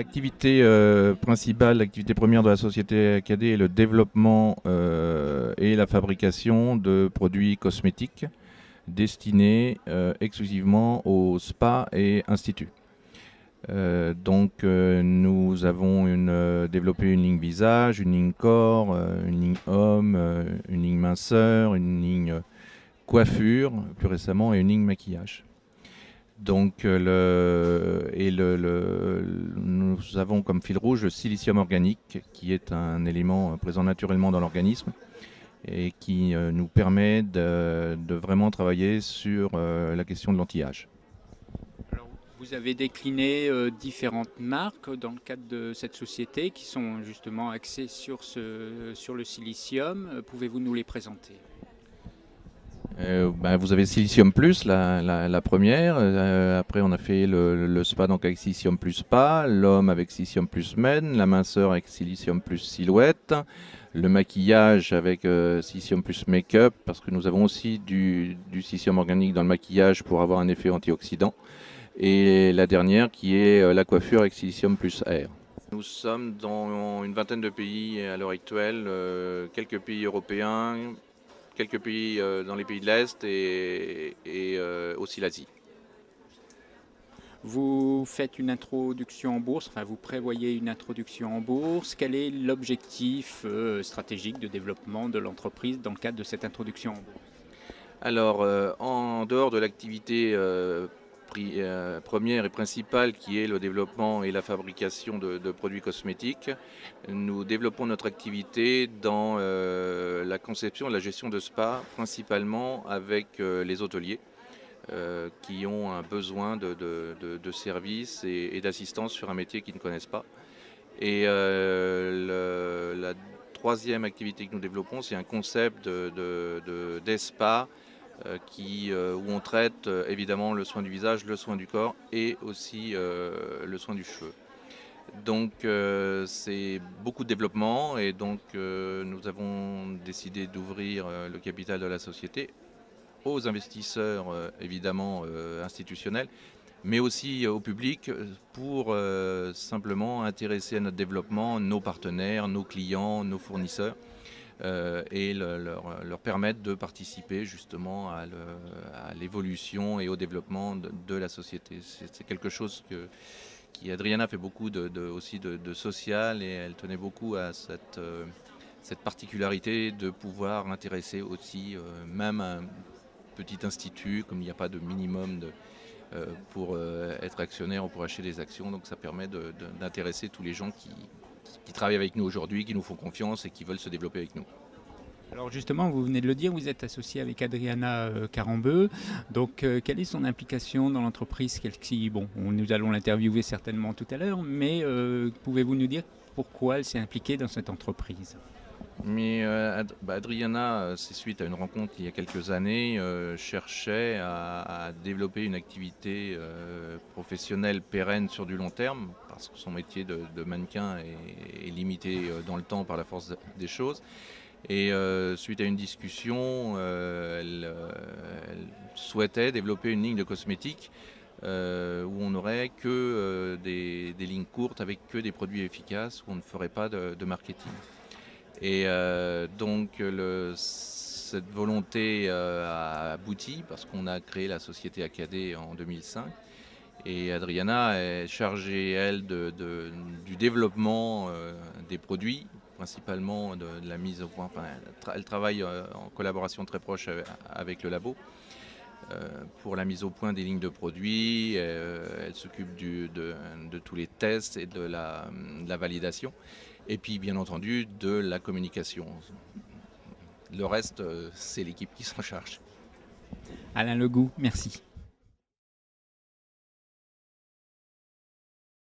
L'activité principale, l'activité première de la société AKD est le développement et la fabrication de produits cosmétiques destinés exclusivement aux spas et instituts. Nous avons développé une ligne visage, une ligne corps, une ligne homme, une ligne minceur, une ligne coiffure, plus récemment, et une ligne maquillage. Nous avons comme fil rouge le silicium organique, qui est un élément présent naturellement dans l'organisme et qui nous permet de vraiment travailler sur la question de l'anti-âge. Alors, vous avez décliné différentes marques dans le cadre de cette société qui sont justement axées sur le silicium. Pouvez-vous nous les présenter? Vous avez Silicium Plus, la première. Après, on a fait le spa donc avec Silicium Plus Spa, l'homme avec Silicium Plus Men, la minceur avec Silicium Plus Silhouette, le maquillage avec Silicium Plus Make-up, parce que nous avons aussi du silicium organique dans le maquillage pour avoir un effet antioxydant. Et la dernière qui est la coiffure avec Silicium Plus Air. Nous sommes dans une vingtaine de pays à l'heure actuelle, quelques pays européens, quelques pays dans les pays de l'Est et aussi l'Asie. Vous faites une introduction en bourse, enfin vous prévoyez une introduction en bourse. Quel est l'objectif stratégique de développement de l'entreprise dans le cadre de cette introduction en bourse? Alors, en dehors de l'activité première et principale qui est le développement et la fabrication de produits cosmétiques, nous développons notre activité dans la conception et la gestion de spas, principalement avec les hôteliers qui ont un besoin de services et d'assistance sur un métier qu'ils ne connaissent pas. Et la troisième activité que nous développons, c'est un concept d'espa où on traite évidemment le soin du visage, le soin du corps et aussi le soin du cheveu. Donc c'est beaucoup de développement et donc nous avons décidé d'ouvrir le capital de la société aux investisseurs évidemment institutionnels, mais aussi au public pour simplement intéresser à notre développement nos partenaires, nos clients, nos fournisseurs. Et leur permettre de participer justement à l'évolution et au développement de la société. C'est quelque chose qui Adriana fait beaucoup aussi de social et elle tenait beaucoup à cette particularité de pouvoir intéresser aussi même un petit institut, comme il n'y a pas de minimum pour être actionnaire ou pour acheter des actions, donc ça permet d'intéresser tous les gens qui travaillent avec nous aujourd'hui, qui nous font confiance et qui veulent se développer avec nous. Alors justement, vous venez de le dire, vous êtes associé avec Adriana Carambeu. Donc quelle est son implication dans l'entreprise? Nous allons l'interviewer certainement tout à l'heure, mais pouvez-vous nous dire pourquoi elle s'est impliquée dans cette entreprise? Mais Adriana, c'est suite à une rencontre il y a quelques années, cherchait à développer une activité professionnelle pérenne sur du long terme, parce que son métier de mannequin est limité dans le temps par la force des choses. Et suite à une discussion, elle souhaitait développer une ligne de cosmétiques où on n'aurait que des lignes courtes avec que des produits efficaces, où on ne ferait pas de marketing. Et cette volonté a abouti parce qu'on a créé la société AKD en 2005. Et Adriana est chargée, elle, du développement des produits, principalement de la mise au point. Enfin, elle travaille en collaboration très proche avec le labo pour la mise au point des lignes de produits. Elle s'occupe de tous les tests et de la validation. Et puis, bien entendu, de la communication. Le reste, c'est l'équipe qui s'en charge. Alain Legout, merci.